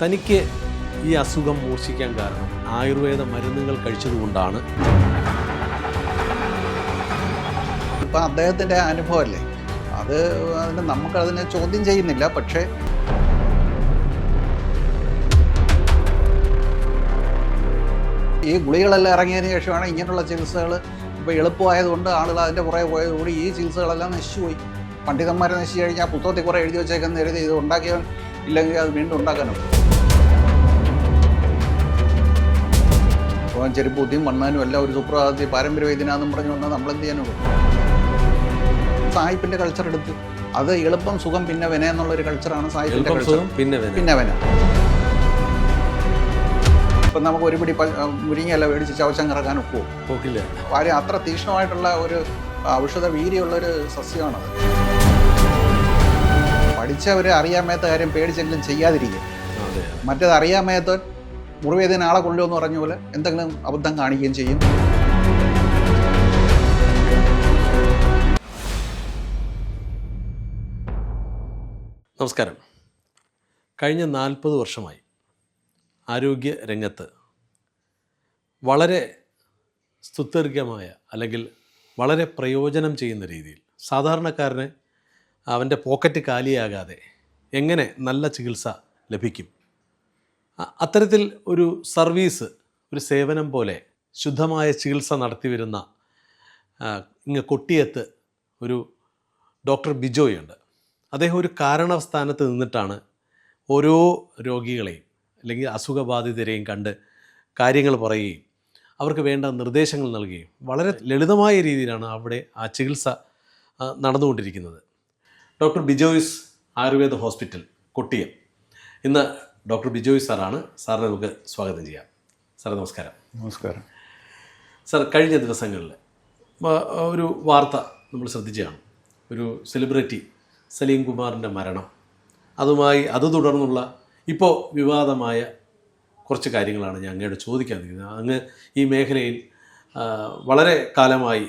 തനിക്ക് ഈ അസുഖം മൂർച്ഛിക്കാൻ കാരണം ആയുർവേദ മരുന്നുകൾ കഴിച്ചതുകൊണ്ടാണ്. ഇപ്പം അദ്ദേഹത്തിൻ്റെ അനുഭവമല്ലേ അത്, നമുക്കതിനെ ചോദ്യം ചെയ്യുന്നില്ല. പക്ഷേ ഈ ഗുളികളെല്ലാം ഇറങ്ങിയതിന് ശേഷമാണ് ഇങ്ങനെയുള്ള ചികിത്സകൾ ഇപ്പോൾ എളുപ്പമായതുകൊണ്ട് ആളുകൾ അതിൻ്റെ പുറകെ പോയതുകൂടി ഈ ചികിത്സകളെല്ലാം നശിച്ചുപോയി. പണ്ഡിതന്മാരെ നശിച്ചു കഴിഞ്ഞാൽ പുസ്തകത്തിൽ കുറേ എഴുതി വെച്ചേക്കെന്ന് എഴുതി ഇത് ഉണ്ടാക്കിയവൻ ഇല്ലെങ്കിൽ അത് വീണ്ടും ഉണ്ടാക്കാനുണ്ട്. അപ്പോൾ ചെരുപ്പൂത്തിയും മണ്ണാനും എല്ലാം ഒരു സുപ്രഭാതത്തിൽ പാരമ്പര്യ വൈദ്യനാന്നും പറഞ്ഞു വന്നാൽ നമ്മളെന്ത് ചെയ്യാനും സായിപ്പിൻ്റെ കൾച്ചർ എടുത്ത് അത് എളുപ്പം സുഖം പിന്നെ വെന എന്നുള്ളൊരു കൾച്ചറാണ് സായിപ്പിൻ്റെ കൾച്ചർ. പിന്നെ വെന ഇപ്പം നമുക്ക് ഒരു പിടി മുരിങ്ങയല്ല മേടിച്ച് ചവച്ചം കറക്കാൻ ഒക്കില്ല. കാര്യം അത്ര തീക്ഷ്ണമായിട്ടുള്ള ഒരു ഔഷധ വീര്യമുള്ളൊരു സസ്യമാണത്. പഠിച്ചവർ അറിയാൻ മേത്ത കാര്യം പേടിച്ചെങ്കിലും ചെയ്യാതിരിക്കും. മറ്റേത് അറിയാൻ മേത്ത മുറിവേദന ആളെ കൊള്ളുമെന്ന് പറഞ്ഞ പോലെ എന്തെങ്കിലും അബദ്ധം കാണിക്കുകയും ചെയ്യും. നമസ്കാരം. കഴിഞ്ഞ 40 വർഷമായി ആരോഗ്യ രംഗത്ത് വളരെ സ്തുത്യർഹമായ അല്ലെങ്കിൽ വളരെ പ്രയോജനം ചെയ്യുന്ന രീതിയിൽ സാധാരണക്കാരന് അവൻ്റെ പോക്കറ്റ് കാലിയാകാതെ എങ്ങനെ നല്ല ചികിത്സ ലഭിക്കും, അത്തരത്തിൽ ഒരു സർവീസ്, ഒരു സേവനം പോലെ ശുദ്ധമായ ചികിത്സ നടത്തി വരുന്ന കൊട്ടിയത്ത് ഒരു ഡോക്ടർ ബിജോയ് ഉണ്ട്. അദ്ദേഹം ഒരു കാരണസ്ഥാനത്ത് നിന്നിട്ടാണ് ഓരോ രോഗികളെയും അല്ലെങ്കിൽ അസുഖബാധിതരെയും കണ്ട് കാര്യങ്ങൾ പറയുകയും അവർക്ക് വേണ്ട നിർദ്ദേശങ്ങൾ നൽകുകയും വളരെ ലളിതമായ രീതിയിലാണ് അവിടെ ആ ചികിത്സ നടന്നുകൊണ്ടിരിക്കുന്നത്. Doctor ബിജോയ്സ് Ayurveda hospital Kottiyam. ഇന്ന് ഡോക്ടർ ബിജോയ് സാറാണ്. സാറിനെ നമുക്ക് സ്വാഗതം ചെയ്യാം. സാറേ നമസ്കാരം. നമസ്കാരം സാർ, കഴിഞ്ഞ ദിവസങ്ങളിൽ ഒരു വാർത്ത നമ്മൾ ശ്രദ്ധിച്ചതാണ്. ഒരു സെലിബ്രിറ്റി സലീം കുമാറിൻ്റെ മരണം, അത് തുടർന്നുള്ള ഇപ്പോൾ വിവാദമായ കുറച്ച് കാര്യങ്ങളാണ് ഞാൻ അങ്ങയോട് ചോദിക്കാൻ നിൽക്കുന്നത്. അങ്ങ് ഈ മേഖലയിൽ വളരെ കാലമായി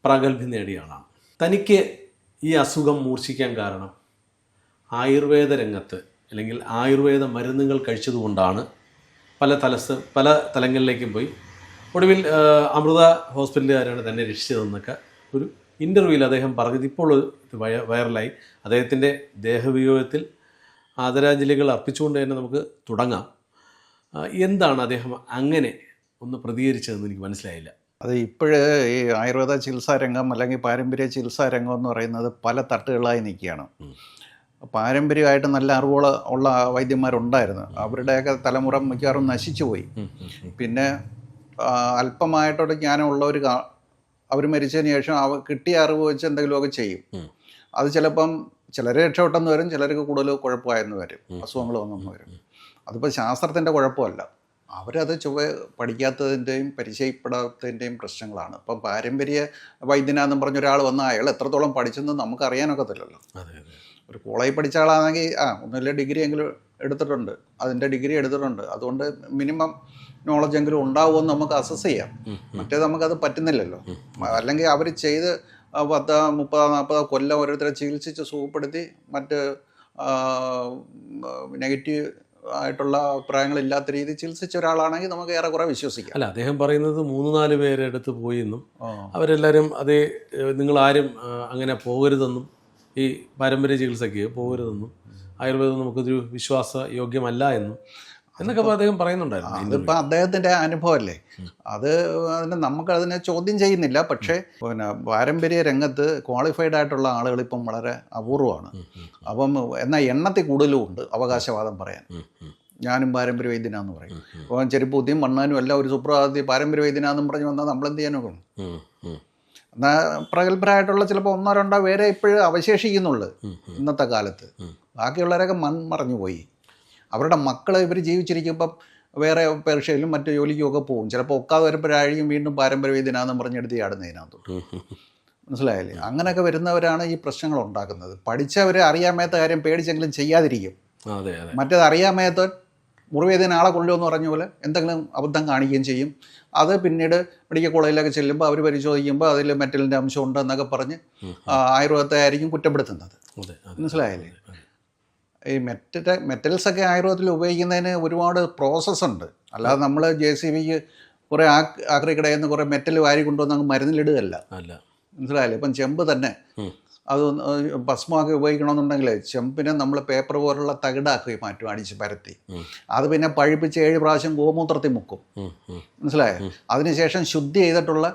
പ്രാഗൽഭ്യം നേടിയ ആളാണ്. തനിക്ക് ഈ അസുഖം മൂർച്ഛിക്കാൻ കാരണം ആയുർവേദ രംഗത്ത് അല്ലെങ്കിൽ ആയുർവേദ മരുന്നുകൾ കഴിച്ചതുകൊണ്ടാണ് പല തലങ്ങളിലേക്കും പോയി. ഒടുവിൽ അമൃത ഹോസ്പിറ്റലുകാരാണ് തന്നെ രക്ഷിച്ചതെന്നൊക്കെ ഒരു ഇൻ്റർവ്യൂവിൽ അദ്ദേഹം പറഞ്ഞത് ഇപ്പോൾ വൈറലായി. അദ്ദേഹത്തിൻ്റെ ദേഹവിയോഗത്തിൽ ആദരാഞ്ജലികൾ അർപ്പിച്ചുകൊണ്ട് തന്നെ നമുക്ക് തുടങ്ങാം. എന്താണ് അദ്ദേഹം അങ്ങനെ ഒന്ന് പ്രതികരിച്ചതെന്ന് എനിക്ക് മനസ്സിലായില്ല. അത് ഈ ആയുർവേദ ചികിത്സാ രംഗം അല്ലെങ്കിൽ പാരമ്പര്യ ചികിത്സാ രംഗം എന്ന് പറയുന്നത് പല തട്ടുകളായി നിൽക്കുകയാണ്. പാരമ്പര്യമായിട്ട് നല്ല ഉള്ള വൈദ്യന്മാരുണ്ടായിരുന്നു. അവരുടെയൊക്കെ തലമുറ മിക്കവാറും നശിച്ചു പോയി. പിന്നെ അല്പമായിട്ടൊരു ജ്ഞാനമുള്ളവർ അവർ മരിച്ചതിന് ശേഷം കിട്ടിയ അറിവ് വെച്ച് എന്തെങ്കിലുമൊക്കെ ചെയ്യും. അത് ചിലപ്പം ചിലരെ രക്ഷപ്പെട്ടെന്ന് വരും, ചിലർക്ക് കൂടുതൽ കുഴപ്പമായെന്ന് വരും, അസുഖങ്ങൾ വന്നെന്ന് വരും. അതിപ്പോൾ ശാസ്ത്രത്തിൻ്റെ കുഴപ്പമല്ല, അവരത് പഠിക്കാത്തതിൻ്റെയും പരിചയപ്പെടാത്തതിൻ്റെയും പ്രശ്നങ്ങളാണ്. ഇപ്പം പാരമ്പര്യ വൈദ്യനാന്നും പറഞ്ഞ ഒരാൾ വന്നാൽ അയാൾ എത്രത്തോളം പഠിച്ചെന്ന് നമുക്ക് അറിയാനൊക്കത്തില്ലല്ലോ. ഒരു കോളേജിൽ പഠിച്ച ആളാണെങ്കിൽ ഒന്നുമില്ല ഡിഗ്രി എങ്കിലും എടുത്തിട്ടുണ്ട്, ഡിഗ്രി എടുത്തിട്ടുണ്ട്. അതുകൊണ്ട് മിനിമം നോളജ് എങ്കിലും ഉണ്ടാവുമെന്ന് നമുക്ക് അസസ് ചെയ്യാം. മറ്റേത് നമുക്കത് പറ്റുന്നില്ലല്ലോ. അല്ലെങ്കിൽ അവർ ചെയ്ത് 10, 30, 40 കൊല്ലം ഓരോരുത്തരെ ചികിത്സിച്ച് സുഖപ്പെടുത്തി മറ്റ് നെഗറ്റീവ് ആയിട്ടുള്ള അഭിപ്രായങ്ങളില്ലാത്ത രീതി ചികിത്സിച്ച ഒരാളാണെങ്കിൽ നമുക്ക് ഏറെക്കുറെ വിശ്വസിക്കാം. അല്ല, അദ്ദേഹം പറയുന്നത് 3-4 പേരെടുത്ത് പോയി എന്നും അവരെല്ലാവരും നിങ്ങളാരും അങ്ങനെ പോകരുതെന്നും ഈ പാരമ്പര്യ ചികിത്സയ്ക്ക് പോകരുതെന്നും ആയുർവേദം നമുക്കൊരു വിശ്വാസ യോഗ്യമല്ല എന്നൊക്കെ അദ്ദേഹം പറയുന്നുണ്ടായിരുന്നു. അതിപ്പോൾ അദ്ദേഹത്തിൻ്റെ അനുഭവമല്ലേ അത്, നമുക്കതിനെ ചോദ്യം ചെയ്യുന്നില്ല. പക്ഷേ പാരമ്പര്യ രംഗത്ത് ക്വാളിഫൈഡ് ആയിട്ടുള്ള ആളുകൾ ഇപ്പം വളരെ അപൂർവമാണ്. അപ്പം എന്നാൽ എണ്ണത്തിൽ കൂടുതലും ഉണ്ട് അവകാശവാദം പറയാൻ. ഞാനും പാരമ്പര്യ വൈദ്യനാന്ന് പറയും. അപ്പോൾ ചെരുപ്പൂത്തിയും മണ്ണാനും എല്ലാം ഒരു സുപ്രഭാതത്തിൽ പാരമ്പര്യ വൈദ്യനാന്നും പറഞ്ഞു വന്നാൽ നമ്മളെന്ത് ചെയ്യാനൊക്കെ. എന്നാൽ പ്രഗത്ഭരായിട്ടുള്ള ചിലപ്പോൾ 1-2 പേരെ ഇപ്പോഴും അവശേഷിക്കുന്നുള്ളു ഇന്നത്തെ കാലത്ത്. ബാക്കിയുള്ളവരൊക്കെ മൺമറഞ്ഞു പോയി. അവരുടെ മക്കൾ ഇവർ ജീവിച്ചിരിക്കുമ്പം വേറെ പേർഷ്യയിലും മറ്റു ജോലിക്കുമൊക്കെ പോകും. ചിലപ്പോൾ ഒക്കാതെ വരുമ്പോഴായിരിക്കും വീണ്ടും പാരമ്പര്യ വൈദ്യനാന്നും പറഞ്ഞെടുത്ത് ചാടുന്നതിനകത്തോട്ട്. മനസ്സിലായില്ലേ? അങ്ങനെയൊക്കെ വരുന്നവരാണ് ഈ പ്രശ്നങ്ങൾ ഉണ്ടാക്കുന്നത്. പഠിച്ചവർ അറിയാൻ മേത്ത കാര്യം പേടിച്ചെങ്കിലും ചെയ്യാതിരിക്കും. മറ്റേത് അറിയാൻ മേത്ത മുറിവേദന ആളെ കൊള്ളുമെന്ന് പറഞ്ഞ പോലെ എന്തെങ്കിലും അബദ്ധം കാണിക്കുകയും ചെയ്യും. അത് പിന്നീട് മെഡിക്കൽ കോളേജിലൊക്കെ ചെല്ലുമ്പോൾ അവർ പരിശോധിക്കുമ്പോൾ അതിൽ മെറ്റലിൻ്റെ അംശം ഉണ്ടെന്നൊക്കെ പറഞ്ഞ് ആയുർവേദത്തെ ആയിരിക്കും കുറ്റപ്പെടുത്തുന്നത്. മനസ്സിലായില്ലേ? ഈ മെറ്റൽസൊക്കെ ആയുർവേദത്തിൽ ഉപയോഗിക്കുന്നതിന് ഒരുപാട് പ്രോസസ്സുണ്ട്. അല്ലാതെ നമ്മൾ JCBക്ക് കുറേ ആക്രിക്കടയിൽ നിന്ന് കുറേ മെറ്റൽ വാരി കൊണ്ടുവന്ന് അങ്ങ് മരുന്നിലിടുകയല്ല. അല്ല, മനസ്സിലായില്ലേ? ഇപ്പം ചെമ്പ് തന്നെ അത് ഭസ്മമാക്കി ഉപയോഗിക്കണമെന്നുണ്ടെങ്കിൽ ചെമ്പിനെ നമ്മൾ പേപ്പർ പോലുള്ള തകിടാക്കി മാറ്റും, അടിച്ച് പരത്തി. അത് പിന്നെ പഴുപ്പിച്ച് 7 പ്രാവശ്യം ഗോമൂത്രത്തിൽ മുക്കും. മനസ്സിലായോ? അതിനുശേഷം ശുദ്ധി ചെയ്തിട്ടുള്ള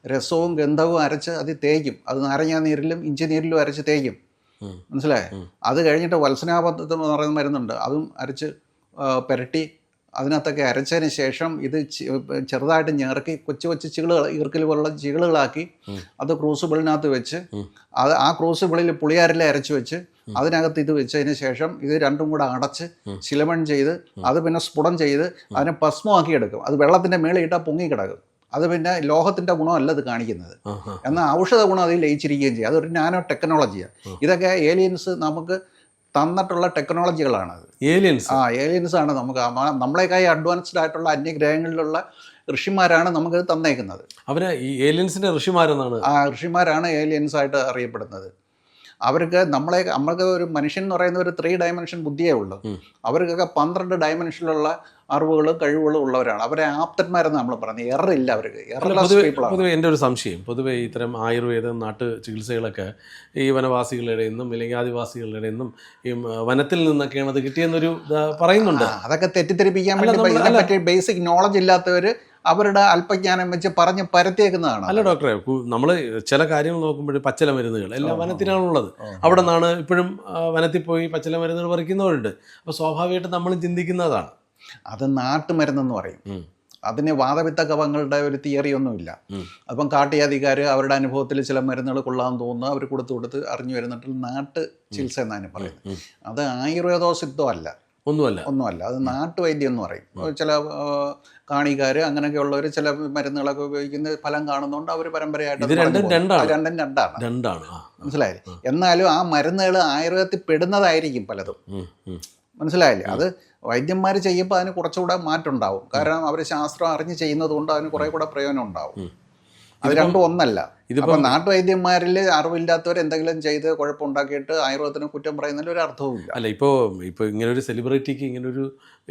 രസവും ഗന്ധവും അരച്ച് അത് തേക്കും. അത് നാരങ്ങാ നീരിലും ഇഞ്ചി നീരിലും അരച്ച് തേക്കും. മനസ്സിലായോ? അത് കഴിഞ്ഞിട്ട് വത്സനാപത്ത് എന്ന് പറയുന്ന മരുന്നുണ്ട്, അതും അരച്ച് പുരട്ടി അതിനകത്തൊക്കെ അരച്ചതിന് ശേഷം ഇത് ചെറുതായിട്ട് ഞെറുക്കി കൊച്ചു കൊച്ചു ചികളുകൾ, ഈർക്കൽ പോലുള്ള ചികളുകളാക്കി അത് ക്രൂസിബിളിനകത്ത് വെച്ച് ആ ക്രൂസിബിളിൽ പുളിയാരില അരച്ച് വെച്ച് അതിനകത്ത് ഇത് വെച്ചതിന് ശേഷം ഇത് രണ്ടും കൂടെ അടച്ച് ശിലമൺ ചെയ്ത് അത് പിന്നെ സ്ഫുടം ചെയ്ത് അതിനെ ഭസ്മമാക്കി എടുക്കും. അത് വെള്ളത്തിൻ്റെ മേളിൽ ഇട്ടാൽ പൊങ്ങിക്കിടക്കും. അത് പിന്നെ ലോഹത്തിൻ്റെ ഗുണമല്ല ഇത് കാണിക്കുന്നത്, എന്നാൽ ഔഷധ ഗുണം അതിൽ ലയിച്ചിരിക്കുകയും ചെയ്യും. അതൊരു നാനോ ടെക്നോളജിയാണ്. ഇതൊക്കെ ഏലിയൻസ് നമുക്ക് തന്നിട്ടുള്ള ടെക്നോളജികളാണത്. ഏലിയൻസ് ആണ് നമുക്ക് നമ്മളെക്കായി അഡ്വാൻസ്ഡ് ആയിട്ടുള്ള അന്യഗ്രഹങ്ങളിലുള്ള ഋഷിമാരാണ് നമുക്കത് തന്നേക്കുന്നത്. അവര് ഈ ഏലിയൻസിന്റെ ഋഷിമാരെന്നാണ്, ഋഷിമാരാണ് ഏലിയൻസ് ആയിട്ട് അറിയപ്പെടുന്നത്. നമ്മൾക്ക് ഒരു മനുഷ്യൻ എന്ന് പറയുന്ന ഒരു 3 ഡയമെൻഷൻ ബുദ്ധിയേ ഉള്ളൂ. അവർക്കൊക്കെ 12 ഡയമെൻഷനിലുള്ള അറിവുകളും കഴിവുകളും ഉള്ളവരാണ്. അവരെ ആപ്തന്മാരെന്ന് നമ്മൾ പറയുന്നത്. എററില്ല അവർക്ക്. പൊതുവെ എൻ്റെ ഒരു സംശയം, പൊതുവെ ഇത്തരം ആയുർവേദ നാട്ടു ചികിത്സകളൊക്കെ ഈ വനവാസികളുടെ നിന്നും അല്ലെങ്കിൽ ആദിവാസികളുടെ നിന്നും ഈ വനത്തിൽ നിന്നൊക്കെയാണ് അത് കിട്ടിയെന്നൊരു പറയുന്നുണ്ട്. അതൊക്കെ തെറ്റിദ്ധരിപ്പിക്കാൻ വേണ്ടി ഇതിനെപ്പറ്റി ബേസിക് നോളജ് ഇല്ലാത്തവർ അവരുടെ അല്പജ്ഞാനം വെച്ച് പറഞ്ഞ് പരത്തിയേക്കുന്നതാണ്. അല്ല ഡോക്ടറെ, നമ്മൾ ചില കാര്യങ്ങൾ നോക്കുമ്പോൾ പച്ചില മരുന്നുകൾ എല്ലാം വനത്തിനാണുള്ളത്. അവിടെ നിന്നാണ് ഇപ്പോഴും വനത്തിൽ പോയി പച്ചില മരുന്നുകൾ പറിക്കുന്നവരുണ്ട്. അപ്പോൾ സ്വാഭാവികമായിട്ട് നമ്മൾ ചിന്തിക്കുന്നതാണ് അത് നാട്ടുമരുന്നെന്ന് പറയും. അതിന് വാതപിത്ത കഫങ്ങളുടെ ഒരു തിയറി ഒന്നുമില്ല. അപ്പം കാട്ടിയാധികാർ അവരുടെ അനുഭവത്തിൽ ചില മരുന്നുകൾ കൊള്ളാൻ തോന്നുന്നു, അവർ കൊടുത്ത് അറിഞ്ഞു വരുന്നിട്ട് നാട്ട് ചികിത്സ എന്നാണ് പറയുന്നത്. അത് ആയുർവേദോ സിദ്ധോ അല്ല, ഒന്നുമല്ല. അത് നാട്ടുവൈദ്യം എന്ന് പറയും. ചില കാണിക്കാർ അങ്ങനെയൊക്കെയുള്ളവർ ചില മരുന്നുകളൊക്കെ ഉപയോഗിക്കുന്ന ഫലം കാണുന്നതുകൊണ്ട് അവർ പരമ്പരയായിട്ട് രണ്ടാണ്. മനസ്സിലായില്ലേ? എന്നാലും ആ മരുന്നുകൾ ആയുർവേദത്തിൽ പെടുന്നതായിരിക്കും പലതും. മനസ്സിലായില്ലേ? അത് വൈദ്യന്മാർ ചെയ്യുമ്പോൾ അതിന് കുറച്ചുകൂടെ മാറ്റം ഉണ്ടാവും. കാരണം അവർ ശാസ്ത്രം അറിഞ്ഞ് ചെയ്യുന്നത് കൊണ്ട് അതിന് കുറേ കൂടെ പ്രയോജനം ഉണ്ടാവും. അത് രണ്ടും ഒന്നല്ല. ഇതിപ്പോൾ നാട്ടുവൈദ്യന്മാരിൽ അറിവില്ലാത്തവർ എന്തെങ്കിലും ചെയ്ത് കുഴപ്പമുണ്ടാക്കിയിട്ട് ആയുർവേദത്തിന് കുറ്റം പറയുന്നതിൽ ഒരു അർത്ഥവുമില്ല. അല്ല, ഇപ്പോൾ ഇങ്ങനെ ഒരു സെലിബ്രിറ്റിക്ക് ഇങ്ങനൊരു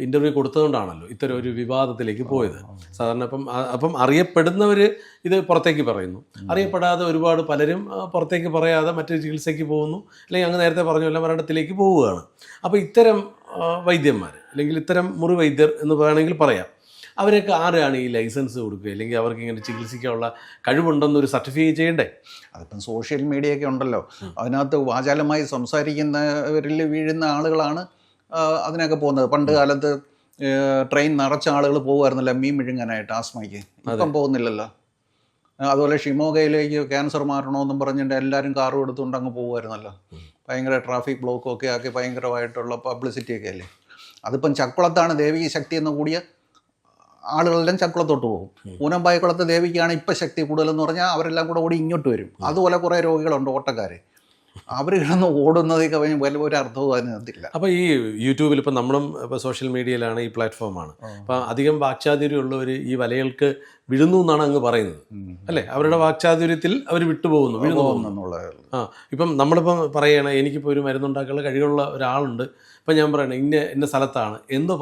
ഇൻ്റർവ്യൂ കൊടുത്തതുകൊണ്ടാണല്ലോ ഇത്തരം ഒരു വിവാദത്തിലേക്ക് പോയത്. സാധാരണ അപ്പം അറിയപ്പെടുന്നവർ ഇത് പുറത്തേക്ക് പറയുന്നു, അറിയപ്പെടാതെ ഒരുപാട് പലരും പുറത്തേക്ക് പറയാതെ മറ്റൊരു ചികിത്സയ്ക്ക് പോകുന്നു, അല്ലെങ്കിൽ അങ്ങ് നേരത്തെ പറഞ്ഞ മരണത്തിലേക്ക് പോവുകയാണ്. അപ്പോൾ ഇത്തരം വൈദ്യന്മാർ അല്ലെങ്കിൽ ഇത്തരം മുറിവൈദ്യർ എന്ന് വേണമെങ്കിൽ പറയാം, അവരൊക്കെ ആരാണ് ഈ ലൈസൻസ് കൊടുക്കുക, അല്ലെങ്കിൽ അവർക്ക് ഇങ്ങനെ ചികിത്സിക്കാനുള്ള കഴിവുണ്ടെന്നൊരു സർട്ടിഫൈ ചെയ്യണ്ടേ? അതിപ്പം സോഷ്യൽ മീഡിയ ഒക്കെ ഉണ്ടല്ലോ, അതിനകത്ത് വാചാലമായി സംസാരിക്കുന്നവരിൽ വീഴുന്ന ആളുകളാണ് അതിനൊക്കെ പോകുന്നത്. പണ്ട് കാലത്ത് ട്രെയിൻ നിറച്ച ആളുകൾ പോകുമായിരുന്നല്ലോ മീൻ വിഴുങ്ങാനായിട്ട്, ആസ്മയ്ക്ക്. ഇപ്പം പോകുന്നില്ലല്ലോ. അതുപോലെ ഷിമോഗയിലേക്ക് ക്യാൻസർ മാറണമെന്നും പറഞ്ഞിട്ട് എല്ലാവരും കാറും എടുത്തുകൊണ്ട് അങ്ങ് പോകുമായിരുന്നല്ലോ. ഭയങ്കര ട്രാഫിക് ബ്ലോക്കും ഒക്കെ ആക്കി ഭയങ്കരമായിട്ടുള്ള പബ്ലിസിറ്റിയൊക്കെ അല്ലേ. അതിപ്പം ചക്കുളത്താണ് ദേവിക ശക്തി എന്ന് കൂടിയ ആളുകളെല്ലാം ചക്കുളത്തോട്ട് പോകും. ഊനമ്പായക്കുളത്ത് ദേവിക്കാണ് ഇപ്പം ശക്തി കൂടുതലെന്ന് പറഞ്ഞാൽ അവരെല്ലാം കൂടെ ഓടി ഇങ്ങോട്ട് വരും. അതുപോലെ കുറേ രോഗികളുണ്ട്, ഓട്ടക്കാർ. അവർ കിടന്ന് ഓടുന്നതൊക്കെ വലിയ ഒരു അർത്ഥവും അതിനകത്തില്ല. അപ്പോൾ ഈ യൂട്യൂബിൽ ഇപ്പം നമ്മളും ഇപ്പോൾ സോഷ്യൽ മീഡിയയിലാണ്, ഈ പ്ലാറ്റ്ഫോമാണ്. അപ്പം അധികം വാക്ചാതുര്യമുള്ളവർ ഈ വലകൾക്ക് വിഴുന്നു എന്നാണ് അങ്ങ് പറയുന്നത് അല്ലേ? അവരുടെ വാക്ചാതുര്യത്തിൽ അവർ വിട്ടുപോകുന്നു, എന്നുള്ളത്. ഇപ്പം നമ്മളിപ്പം പറയുകയാണ്, എനിക്കിപ്പോൾ ഒരു മരുന്നുണ്ടാക്കാനുള്ള കഴിവുള്ള ഒരാളുണ്ട്, ഇപ്പം ഞാൻ പറയണേ ഇന്ന സ്ഥലത്താണ് എന്ന്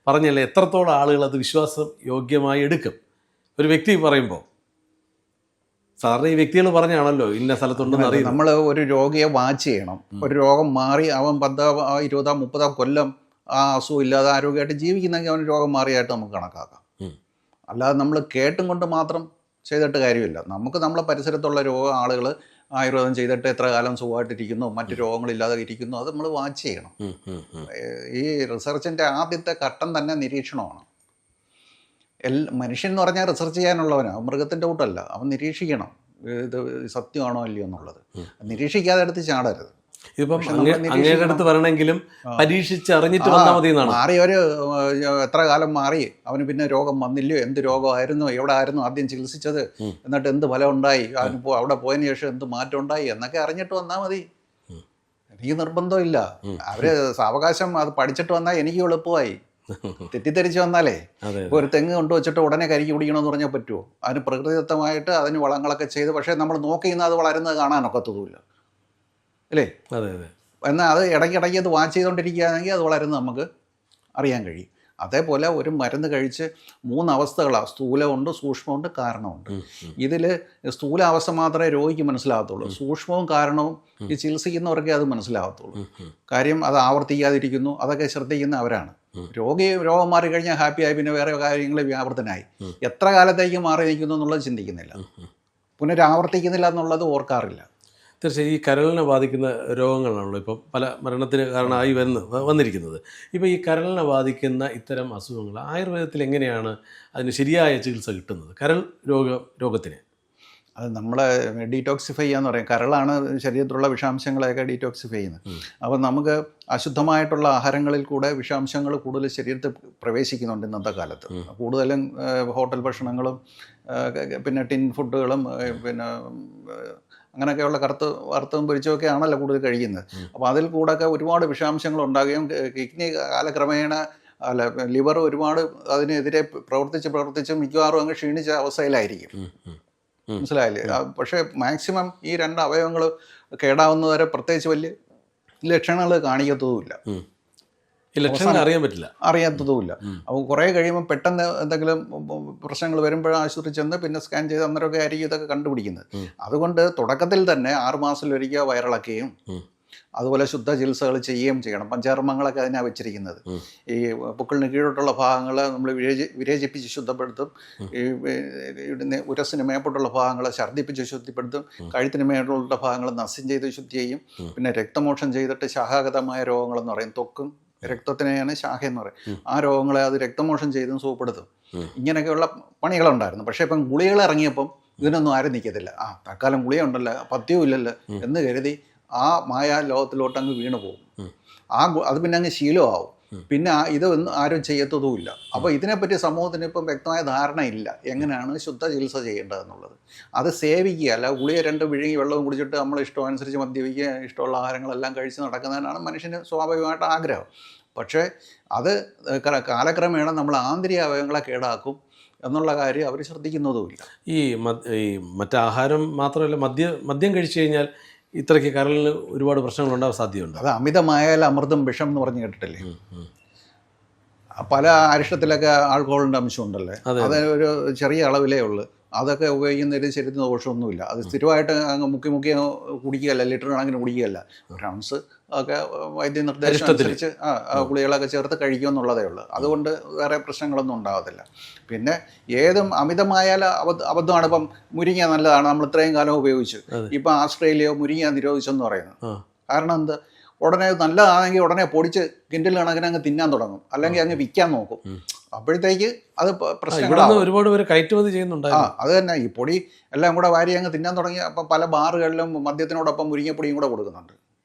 പറഞ്ഞല്ലേ എത്രത്തോളം ആളുകൾ അത് വിശ്വാസം യോഗ്യമായി എടുക്കും ഒരു വ്യക്തി പറയുമ്പോൾ? സാറിന് ഈ വ്യക്തികൾ പറഞ്ഞാണല്ലോ ഇന്ന സ്ഥലത്തുണ്ടെന്ന് അറിയാം. നമ്മൾ ഒരു രോഗിയെ വാച്ച് ചെയ്യണം. ഒരു രോഗം മാറി അവൻ 10, 20, 30 കൊല്ലം ആ അസുഖം ഇല്ലാതെ ആരോഗ്യമായിട്ട് ജീവിക്കുന്നെങ്കിൽ അവന് രോഗം മാറിയായിട്ട് നമുക്ക് കണക്കാക്കാം. അല്ലാതെ നമ്മൾ കേട്ടും കൊണ്ട് മാത്രം ചെയ്തിട്ട് കാര്യമില്ല. നമുക്ക് നമ്മളെ പരിസരത്തുള്ള ആളുകൾ ആയുർവേദം ചെയ്തിട്ട് എത്ര കാലം സുഖമായിട്ടിരിക്കുന്നു, മറ്റു രോഗങ്ങളില്ലാതെ ഇരിക്കുന്നു, അത് നമ്മൾ വാച്ച് ചെയ്യണം. ഈ റിസർച്ചിൻ്റെ ആദ്യത്തെ ഘട്ടം തന്നെ നിരീക്ഷണമാണ്. മനുഷ്യൻ എന്ന് പറഞ്ഞാൽ റിസർച്ച് ചെയ്യാനുള്ളവനാണ്, മൃഗത്തിൻ്റെ കൂട്ടല്ല. അവൻ നിരീക്ഷിക്കണം ഇത് സത്യമാണോ അല്ലയോ എന്നുള്ളത്. നിരീക്ഷിക്കാതെ എടുത്ത് ചാടരുത്. ഇതിപ്പം അങ്ങേടടുത്ത് വരണമെങ്കിലും പരീക്ഷിച്ച് അറിഞ്ഞിട്ട് വന്നാൽ മതി എന്നാണ്. മാറി എത്ര കാലം മാറി, അവന് പിന്നെ രോഗം വന്നില്ലയോ, എന്ത് രോഗമായിരുന്നു, എവിടെ ആയിരുന്നു ആദ്യം ചികിത്സിച്ചത്, എന്നിട്ട് എന്ത് ഫലം ഉണ്ടായി, അവന് അവിടെ പോയതിന് ശേഷം എന്ത് മാറ്റം ഉണ്ടായി എന്നൊക്കെ അറിഞ്ഞിട്ട് വന്നാൽ മതി. എനിക്ക് നിർബന്ധമില്ല. അവര് സാവകാശം അത് പഠിച്ചിട്ട് വന്നാൽ എനിക്ക് എളുപ്പമായി. തെറ്റിദ്ധരിച്ച് വന്നാലേ ഇപ്പോൾ ഒരു തെങ്ങ് കൊണ്ടുവച്ചിട്ട് ഉടനെ കരിക്ക് പിടിക്കണമെന്ന് പറഞ്ഞാൽ പറ്റുമോ? അതിന് പ്രകൃതിദത്തമായിട്ട് അതിന് വളങ്ങളൊക്കെ ചെയ്ത്, പക്ഷേ നമ്മൾ നോക്കിയിരുന്നാൽ അത് വളരുന്നത് കാണാനൊക്കത്തതുമില്ല അല്ലേ? അതെ അതെ. എന്നാൽ അത് ഇടയ്ക്കിടയ്ക്ക് അത് വാച്ച് ചെയ്തുകൊണ്ടിരിക്കുകയാണെങ്കിൽ അത് വളരുന്നത് നമുക്ക് അറിയാൻ കഴിയും. അതേപോലെ ഒരു മരുന്ന് കഴിച്ച് 3 അവസ്ഥകളാണ്: സ്ഥൂലമുണ്ട്, സൂക്ഷ്മമുണ്ട്, കാരണമുണ്ട്. ഇതിൽ സ്ഥൂല അവസ്ഥ മാത്രമേ രോഗിക്ക് മനസ്സിലാകത്തുള്ളൂ. സൂക്ഷ്മവും കാരണവും ഈ ചികിത്സിക്കുന്നവർക്കേ അത് മനസ്സിലാകത്തുള്ളൂ. കാര്യം അത് ആവർത്തിക്കാതിരിക്കുന്നു, അതൊക്കെ ശ്രദ്ധിക്കുന്ന അവരാണ്. രോഗം മാറി കഴിഞ്ഞാൽ ഹാപ്പിയായി, പിന്നെ വേറെ കാര്യങ്ങൾ വ്യാപൃതനായി. എത്ര കാലത്തേക്ക് മാറി നിൽക്കുന്നു എന്നുള്ളത് ചിന്തിക്കുന്നില്ല, പുനരാവർത്തിക്കുന്നില്ല എന്നുള്ളത് ഓർക്കാറില്ല. തീർച്ചയായും ഈ കരളിനെ ബാധിക്കുന്ന രോഗങ്ങളാണല്ലോ ഇപ്പോൾ പല മരണത്തിന് കാരണമായി വന്നിരിക്കുന്നത്. ഇപ്പോൾ ഈ കരളിനെ ബാധിക്കുന്ന ഇത്തരം അസുഖങ്ങൾ ആയുർവേദത്തിൽ എങ്ങനെയാണ് അതിന് ശരിയായ ചികിത്സ കിട്ടുന്നത്? കരൾ രോഗത്തിന് അത് നമ്മളെ ഡീറ്റോക്സിഫൈ ചെയ്യാന്ന് പറയും. കരളാണ് ശരീരത്തിലുള്ള വിഷാംശങ്ങളെയൊക്കെ ഡീറ്റോക്സിഫൈ ചെയ്യുന്നത്. അപ്പോൾ നമുക്ക് അശുദ്ധമായിട്ടുള്ള ആഹാരങ്ങളിൽ കൂടെ വിഷാംശങ്ങൾ കൂടുതൽ ശരീരത്തിൽ പ്രവേശിക്കുന്നുണ്ട് ഇന്നത്തെ കാലത്ത്. കൂടുതലും ഹോട്ടൽ ഭക്ഷണങ്ങളും പിന്നെ ടിൻ ഫുഡുകളും പിന്നെ അങ്ങനെയൊക്കെയുള്ള വറുത്തതും പൊരിച്ചതൊക്കെ ആണല്ലോ കൂടുതൽ കഴിക്കുന്നത്. അപ്പോൾ അതിൽ കൂടെയൊക്കെ ഒരുപാട് വിഷാംശങ്ങൾ ഉണ്ടാകുകയും കിഡ്നി കാലക്രമേണ ലിവർ ഒരുപാട് അതിനെതിരെ പ്രവർത്തിച്ച് മിക്കവാറും അങ്ങ് ക്ഷീണിച്ച അവസ്ഥയിലായിരിക്കും. മനസ്സിലായില്ലേ? പക്ഷേ മാക്സിമം ഈ 2 അവയവങ്ങൾ കേടാവുന്നവരെ പ്രത്യേകിച്ച് വലിയ ലക്ഷണങ്ങൾ കാണിക്കത്തതുമില്ല, അറിയാത്തതുമില്ല. അപ്പോൾ കുറേ കഴിയുമ്പോൾ പെട്ടെന്ന് എന്തെങ്കിലും പ്രശ്നങ്ങൾ വരുമ്പോഴും ആശുപത്രി ചെന്ന് പിന്നെ സ്കാൻ ചെയ്ത് അന്നേരമൊക്കെ ആയിരിക്കും ഇതൊക്കെ കണ്ടുപിടിക്കുന്നത്. അതുകൊണ്ട് തുടക്കത്തിൽ തന്നെ 6 മാസത്തിലൊരിക്കൽ വയറിളക്കുകയും അതുപോലെ ശുദ്ധ ചികിത്സകൾ ചെയ്യുകയും ചെയ്യണം. പഞ്ചകർമ്മങ്ങളൊക്കെ അതിനാണ് വെച്ചിരിക്കുന്നത്. ഈ പൊക്കിളിന് കീഴോട്ടുള്ള ഭാഗങ്ങൾ നമ്മൾ വിരേചിപ്പിച്ച് ശുദ്ധപ്പെടുത്തും. ഈ ഉരസിന് മേപ്പോട്ടുള്ള ഭാഗങ്ങളെ ഛർദ്ദിപ്പിച്ച് ശുദ്ധിപ്പെടുത്തും. കഴുത്തിന് മേലുള്ള ഭാഗങ്ങൾ നസ്യം ചെയ്ത് ശുദ്ധി ചെയ്യും. പിന്നെ രക്തമോക്ഷം ചെയ്തിട്ട് ശാഖാഗതമായ രോഗങ്ങളെന്ന് പറയും. ത്വക്കും രക്തത്തിനെയാണ് ശാഖ എന്ന് പറയും. ആ രോഗങ്ങളെ അത് രക്തമോക്ഷം ചെയ്തും സുഖപ്പെടുത്തും. ഇങ്ങനെയൊക്കെയുള്ള പണികളുണ്ടായിരുന്നു. പക്ഷേ ഇപ്പം ഗുളികൾ ഇറങ്ങിയപ്പം ഇതിനൊന്നും ആരും നിൽക്കത്തില്ല. തൽക്കാലം ഗുളിക ഉണ്ടല്ലോ, പഥ്യവും ഇല്ലല്ലോ എന്ന് കരുതി ആ മായ ലോകത്തിലോട്ട് അങ്ങ് വീണു പോകും. അത് പിന്നെ അങ്ങ് ശീലമാവും. പിന്നെ ഇതൊന്നും ആരും ചെയ്യത്തതുമില്ല. അപ്പോൾ ഇതിനെപ്പറ്റി സമൂഹത്തിന് ഇപ്പം വ്യക്തമായ ധാരണയില്ല എങ്ങനെയാണ് ശുദ്ധ ചികിത്സ ചെയ്യേണ്ടതെന്നുള്ളത്. അത് സേവിക്കുക, അല്ല ഗുളിക 2 വിഴുങ്ങി വെള്ളവും കുടിച്ചിട്ട് നമ്മൾ ഇഷ്ടമനുസരിച്ച് മദ്യപിക്കുക, ഇഷ്ടമുള്ള ആഹാരങ്ങളെല്ലാം കഴിച്ച് നടക്കുന്നതിനാണ് മനുഷ്യന് സ്വാഭാവികമായിട്ട് ആഗ്രഹം. പക്ഷേ അത് കാലക്രമേണ നമ്മൾ ആന്തരിക അവയവങ്ങളെ കേടാക്കും എന്നുള്ള കാര്യം അവർ ശ്രദ്ധിക്കുന്നതുമില്ല. ഈ മറ്റാഹാരം മാത്രമല്ല, മദ്യം കഴിച്ചു കഴിഞ്ഞാൽ ഇത്രയ്ക്ക് കരളിന് ഒരുപാട് പ്രശ്നങ്ങളുണ്ടാവാൻ സാധ്യതയുണ്ട്. അത് അമിതമായാൽ അമൃതം വിഷം എന്ന് പറഞ്ഞ് കേട്ടിട്ടില്ലേ? പല അരിഷ്ടത്തിലൊക്കെ ആൽക്കഹോളിൻ്റെ അംശം ഉണ്ടല്ലേ, അത് ഒരു ചെറിയ അളവിലേ ഉള്ളൂ. അതൊക്കെ ഉപയോഗിക്കുന്നതിൽ ശരീരത്തിന് ദോഷമൊന്നുമില്ല. അത് സ്ഥിരമായിട്ട് അങ്ങ് മുക്കി കുടിക്കുകയല്ല, ലിറ്റർ കണക്കിന് കുടിക്കുകയല്ല. 1 ഔൺസ് ഒക്കെ വൈദ്യ നിർദ്ദേശം അനുസരിച്ച് ഗുളികളൊക്കെ ചേർത്ത് കഴിക്കുമെന്നുള്ളതേ ഉള്ളൂ. അതുകൊണ്ട് വേറെ പ്രശ്നങ്ങളൊന്നും ഉണ്ടാകത്തില്ല. പിന്നെ ഏതും അമിതമായാൽ അബദ്ധമാണ്. ഇപ്പം മുരിങ്ങ നല്ലതാണ്, നമ്മൾ ഇത്രയും കാലം ഉപയോഗിച്ചു. ഇപ്പം ആസ്ട്രേലിയ മുരിങ്ങ നിരോധിച്ചെന്ന് പറയുന്നത്. കാരണം എന്താ? ഉടനെ നല്ലതാണെങ്കിൽ ഉടനെ പൊടിച്ച് കിൻഡിൽ കണക്കിന് അങ്ങ് തിന്നാൻ തുടങ്ങും, അല്ലെങ്കിൽ അങ്ങ് വിൽക്കാൻ നോക്കും. അപ്പോഴത്തേക്ക് അത് പ്രശ്നങ്ങളാണ്. ഒരുപാട് പേര് കയറ്റുമതി ചെയ്യുന്നുണ്ട്. അത് തന്നെ. ഈ പൊടി എല്ലാം കൂടെ വാരി അങ്ങ് തിന്നാൻ തുടങ്ങി. അപ്പം പല ബാറുകളിലും മദ്യത്തിനോടൊപ്പം മുരിങ്ങപ്പൊടിയും കൂടെ കൊടുക്കുന്നുണ്ട്.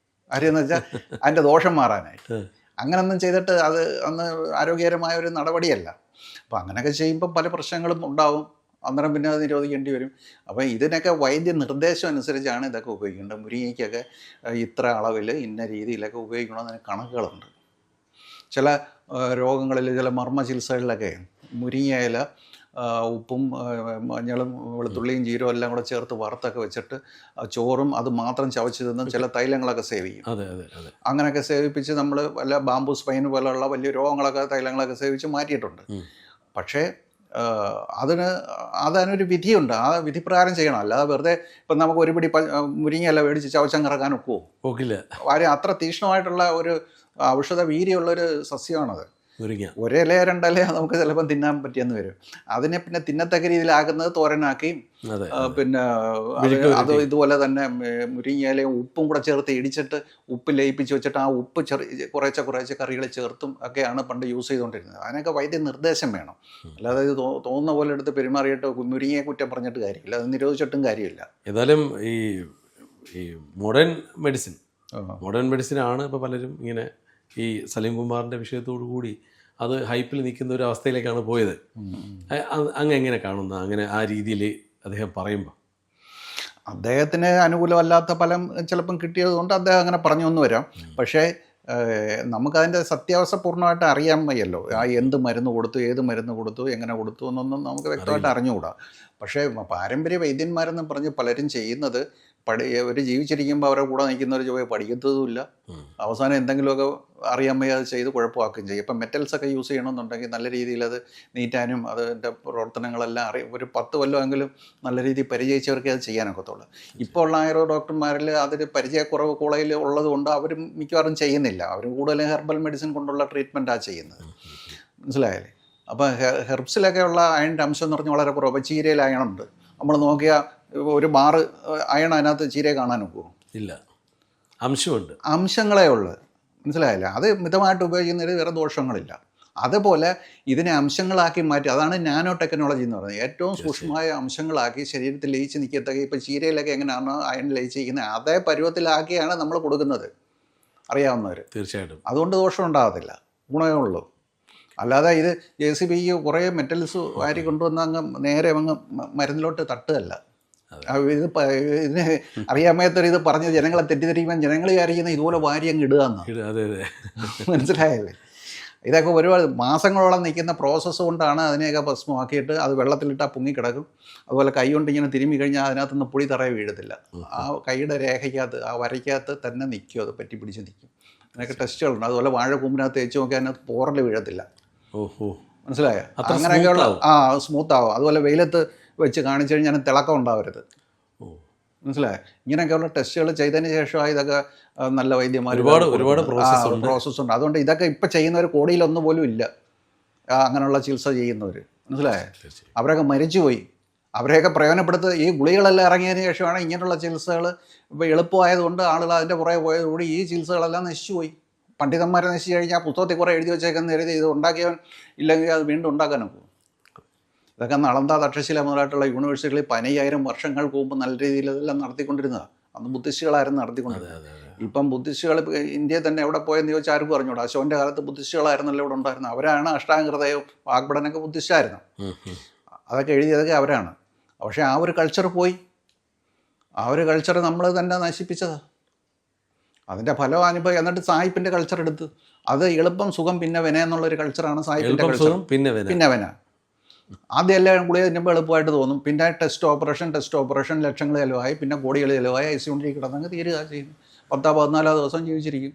കാര്യമെന്ന് വെച്ചാൽ അതിൻ്റെ ദോഷം മാറാനായിട്ട്. അങ്ങനൊന്നും ചെയ്തിട്ട് അത് അന്ന് ആരോഗ്യകരമായ ഒരു നടപടിയല്ല. അപ്പോൾ അങ്ങനെയൊക്കെ ചെയ്യുമ്പോൾ പല പ്രശ്നങ്ങളും ഉണ്ടാവും. അന്നേരം പിന്നെ അത് നിരോധിക്കേണ്ടി വരും. അപ്പോൾ ഇതിനൊക്കെ വൈദ്യ നിർദ്ദേശം അനുസരിച്ചാണ് ഇതൊക്കെ ഉപയോഗിക്കേണ്ടത്. മുരിങ്ങയ്ക്കൊക്കെ ഇത്ര അളവിൽ ഇന്ന രീതിയിലൊക്കെ ഉപയോഗിക്കണമെന്നതിന് കണക്കുകളുണ്ട്. ചില രോഗങ്ങളിൽ, ചില മർമ്മ ചികിത്സകളിലൊക്കെ മുരിങ്ങയില ഉപ്പും മഞ്ഞളും വെളുത്തുള്ളിയും ജീരവും എല്ലാം കൂടെ ചേർത്ത് വറുത്തൊക്കെ വെച്ചിട്ട് ചോറും അത് മാത്രം ചവച്ച് തിന്നും ചില തൈലങ്ങളൊക്കെ സേവിക്കും. അങ്ങനെയൊക്കെ സേവിപ്പിച്ച് നമ്മൾ വല്ല ബാംബു സ്പൈൻ പോലെയുള്ള വലിയ രോഗങ്ങളൊക്കെ തൈലങ്ങളൊക്കെ സേവിച്ച് മാറ്റിയിട്ടുണ്ട്. പക്ഷേ അതിനൊരു വിധിയുണ്ട്. ആ വിധിപ്രകാരം ചെയ്യണം. അല്ലാതെ വെറുതെ ഇപ്പം നമുക്ക് ഒരു പിടി മുരിങ്ങയല്ല മേടിച്ച് ചവച്ചങ്ങിറക്കാൻ ഒക്കില്ല. കാര്യം അത്ര തീക്ഷ്ണമായിട്ടുള്ള ഒരു ഔഷധ വീര്യമുള്ളൊരു സസ്യമാണത്. ഒരില 2 ഇല നമുക്ക് ചിലപ്പം തിന്നാൻ പറ്റിയെന്ന് വരും. അതിനെ പിന്നെ തിന്നത്തക്ക രീതിയിലാക്കുന്നത് തോരനാക്കി, പിന്നെ അത് ഇതുപോലെ തന്നെ മുരിങ്ങയിലയും ഉപ്പും കൂടെ ചേർത്ത് ഇടിച്ചിട്ട് ഉപ്പ് ലയിപ്പിച്ച് വെച്ചിട്ട് ആ ഉപ്പ് കുറേശ്ശെ കറികൾ ചേർത്തും ഒക്കെയാണ് പണ്ട് യൂസ് ചെയ്തുകൊണ്ടിരുന്നത്. അതിനൊക്കെ വൈദ്യ നിർദ്ദേശം വേണം. അല്ലാതെ ഇത് തോന്നുന്ന പോലെ എടുത്ത് പെരുമാറിയിട്ട് മുരിങ്ങയെ കുറ്റം പറഞ്ഞിട്ട് കാര്യമില്ല, അത് നിരോധിച്ചിട്ടും കാര്യമില്ല. ഏതായാലും ഈ മോഡേൺ മെഡിസിനാണ് ഇപ്പോൾ പലരും ഇങ്ങനെ ഈ സലീം കുമാറിൻ്റെ വിഷയത്തോടു കൂടി അത് ഹൈപ്പിൽ നിൽക്കുന്ന ഒരു അവസ്ഥയിലേക്കാണ് പോയത്. അങ്ങ് എങ്ങനെ കാണുന്നു അങ്ങനെ ആ രീതിയിൽ അദ്ദേഹം പറയുമ്പോൾ? അദ്ദേഹത്തിന് അനുകൂലമല്ലാത്ത ഫലം ചിലപ്പം കിട്ടിയത് കൊണ്ട് അദ്ദേഹം അങ്ങനെ പറഞ്ഞു എന്ന് വരാം. പക്ഷേ നമുക്കതിൻ്റെ സത്യാവസ്ഥ പൂർണ്ണമായിട്ട് അറിയാൻ വയ്യല്ലോ. എന്ത് മരുന്ന് കൊടുത്തു, ഏത് മരുന്ന് കൊടുത്തു, എങ്ങനെ കൊടുത്തു എന്നൊന്നും നമുക്ക് വ്യക്തമായിട്ട് അറിഞ്ഞുകൂടാ. പക്ഷേ പാരമ്പര്യ വൈദ്യന്മാരെന്ന് പറഞ്ഞ് പലരും ചെയ്യുന്നത് അവർ ജീവിച്ചിരിക്കുമ്പോൾ അവരുടെ കൂടെ നിൽക്കുന്നവർ ചൊവ്വേ പഠിക്കത്തതുമില്ല. അവസാനം എന്തെങ്കിലുമൊക്കെ അറിയാൻ വയ്യ അത് ചെയ്ത് കുഴപ്പമാക്കുകയും ചെയ്യും. ഇപ്പം മെറ്റൽസൊക്കെ യൂസ് ചെയ്യണമെന്നുണ്ടെങ്കിൽ നല്ല രീതിയിൽ അത് നീറ്റാനും അതിൻ്റെ പ്രവർത്തനങ്ങളെല്ലാം ഒരു 10 കൊല്ലമെങ്കിലും നല്ല രീതിയിൽ പരിചയിച്ചവർക്കേ അത് ചെയ്യാനൊക്കത്തുള്ളൂ. ഇപ്പോൾ ഉള്ള ആയുർവേദ ഡോക്ടർമാരിൽ അതിൽ പരിചയക്കുറവ് കോളേജിൽ ഉള്ളത് കൊണ്ട് അവരും മിക്കവാറും ചെയ്യുന്നില്ല. അവരും കൂടുതലും ഹെർബൽ മെഡിസിൻ കൊണ്ടുള്ള ട്രീറ്റ്മെൻറ്റാണ് ചെയ്യുന്നത്. മനസ്സിലായാലേ? അപ്പോൾ ഹെർബ്സിലൊക്കെ ഉള്ള അയണിൻ്റെ അംശം എന്ന് പറഞ്ഞാൽ വളരെ കുറവ്. അപ്പോൾ ചീരയിൽ അയണുണ്ട്. നമ്മൾ നോക്കിയാൽ ഒരു ബാറ് അയൺ അതിനകത്ത് ചീരയെ കാണാൻ നോക്കുമോ? ഇല്ല, അംശമുണ്ട്, അംശങ്ങളേ ഉള്ളു. മനസ്സിലായില്ല? അത് മിതമായിട്ട് ഉപയോഗിക്കുന്നതിൽ വേറെ ദോഷങ്ങളില്ല. അതുപോലെ ഇതിനെ അംശങ്ങളാക്കി മാറ്റി, അതാണ് നാനോ ടെക്നോളജി എന്ന് പറയുന്നത്. ഏറ്റവും സൂക്ഷ്മമായ അംശങ്ങളാക്കി ശരീരത്തിൽ ലയിച്ച് നിൽക്കത്തക്ക, ഇപ്പോൾ ചീരയിലൊക്കെ എങ്ങനെയാണോ അയൺ ലയിച്ചിരിക്കുന്നത് അതേ പരുവത്തിലാക്കിയാണ് നമ്മൾ കൊടുക്കുന്നത്, അറിയാവുന്നവർ. തീർച്ചയായിട്ടും. അതുകൊണ്ട് ദോഷം ഉണ്ടാകത്തില്ല, ഗുണമേ ഉള്ളൂ. അല്ലാതെ ഇത് JCB കുറേ മെറ്റൽസ് വാരി കൊണ്ടുവന്ന് അങ്ങ് നേരെ അങ്ങ് മരുന്നിലോട്ട് തട്ടുകയല്ല. ഇത് ഇതിന് അറിയാൻ മേത്തൊരു ഇത് പറഞ്ഞ് ജനങ്ങളെ തെറ്റിദ്ധരിക്കുമ്പോൾ ജനങ്ങൾ വിചാരിക്കുന്ന ഇതുപോലെ വാരി അങ്ങ് ഇടുക എന്നാണ്. മനസ്സിലായല്ലേ? ഇതൊക്കെ ഒരുപാട് മാസങ്ങളോളം നിൽക്കുന്ന പ്രോസസ്സ് കൊണ്ടാണ് അതിനെയൊക്കെ ഭസ്മമാക്കിയിട്ട് അത് വെള്ളത്തിലിട്ടാൽ പൊങ്ങിക്കിടക്കും. അതുപോലെ കൈ കൊണ്ട് ഇങ്ങനെ തിരുമ്മി കഴിഞ്ഞാൽ അതിനകത്തുനിന്ന് പൊടി തറയെ വീഴത്തില്ല. ആ കൈയുടെ രേഖയ്ക്കകത്ത്, ആ വരയ്ക്കകത്ത് തന്നെ നിൽക്കും, അത് പറ്റി പിടിച്ച് നിൽക്കും. അങ്ങനെയൊക്കെ ടെസ്റ്റുകളുണ്ട്. അതുപോലെ വാഴക്കൂമ്പിനകത്ത് തേച്ച് നോക്കി അതിനകത്ത് പോറൽ വീഴത്തില്ല. ഓഹോ, മനസ്സിലായോ? അങ്ങനെയൊക്കെയുള്ള സ്മൂത്താവും. അതുപോലെ വെയിലത്ത് വെച്ച് കാണിച്ചു കഴിഞ്ഞാൽ തിളക്കം ഉണ്ടാവരുത്. മനസ്സിലായോ? ഇങ്ങനെയൊക്കെയുള്ള ടെസ്റ്റുകൾ ചെയ്തതിന് ശേഷമാണ് ഇതൊക്കെ നല്ല വൈദ്യന്മാർ ഒരുപാട് പ്രോസസ്സ് ഉണ്ട്. അതുകൊണ്ട് ഇതൊക്കെ ഇപ്പം ചെയ്യുന്നവർ കോടിയിലൊന്നു പോലും ഇല്ല, അങ്ങനെയുള്ള ചികിത്സ ചെയ്യുന്നവർ. മനസ്സിലായോ? അവരൊക്കെ മരിച്ചുപോയി. അവരെയൊക്കെ പ്രയോജനപ്പെടുത്ത് ഈ ഗുളികളെല്ലാം ഇറങ്ങിയതിന് ശേഷമാണ് ഇങ്ങനെയുള്ള ചികിത്സകൾ ഇപ്പോൾ എളുപ്പമായതുകൊണ്ട് ആളുകൾ അതിൻ്റെ പുറകെ പോയതുകൂടി ഈ ചികിത്സകളെല്ലാം നശിച്ചുപോയി. പണ്ഡിതന്മാരെ നശിച്ചു കഴിഞ്ഞാൽ പുസ്തകത്തിൽ കുറേ എഴുതി വെച്ചേക്കുന്ന എഴുതി ഇത് ഉണ്ടാക്കിയവൻ ഇല്ലെങ്കിൽ അത് വീണ്ടും ഉണ്ടാക്കാനും പോകും. ഇതൊക്കെ നളന്ദ, തക്ഷശില മുതലായിട്ടുള്ള യൂണിവേഴ്സിറ്റികളിൽ 10,000 വർഷങ്ങൾക്ക് മുമ്പ് നല്ല രീതിയിൽ ഇതെല്ലാം നടത്തിക്കൊണ്ടിരുന്നതാണ്. അന്ന് ബുദ്ധിസ്റ്റുകളായിരുന്നു നടത്തിക്കൊണ്ടിരുന്നത്. ഇപ്പം ബുദ്ധിസ്റ്റുകൾ ഇന്ത്യയിൽ തന്നെ എവിടെ പോയെന്ന് ചോദിച്ചാൽ ആർക്കും അറിഞ്ഞൂടാ. അശോകൻ്റെ കാലത്ത് ബുദ്ധിസ്റ്റുകളായിരുന്നല്ലോ ഇവിടെ ഉണ്ടായിരുന്നത്. അവരാണ് അഷ്ടാംഗഹൃദയവും വാഗ്ഭടനൊക്കെ ബുദ്ധിസ്റ്റായിരുന്നു. അതൊക്കെ എഴുതിയതൊക്കെ അവരാണ്. പക്ഷേ ആ ഒരു കൾച്ചർ പോയി. ആ ഒരു കൾച്ചർ നമ്മൾ തന്നെ നശിപ്പിച്ചതാണ്. അതിൻ്റെ ഫലം അനുഭവം. എന്നിട്ട് സായിപ്പിൻ്റെ കൾച്ചർ എടുത്ത് അത് എളുപ്പം സുഖം പിന്നെ വെന എന്നുള്ളൊരു കൾച്ചറാണ് സായിപ്പിൻ്റെ കൾച്ചർ. പിന്നെ വെന ആദ്യം എല്ലാം ഗുളിക തിന്നുമ്പോൾ എളുപ്പമായിട്ട് തോന്നും. പിന്നെ ടെസ്റ്റ് ഓപ്പറേഷൻ ലക്ഷങ്ങൾ ചിലവായി, പിന്നെ കോടികൾ ചിലവായി, ICU കിടന്നങ്ങ് തീരുക ചെയ്യുന്നു. 10-14 ദിവസം ജീവിച്ചിരിക്കും.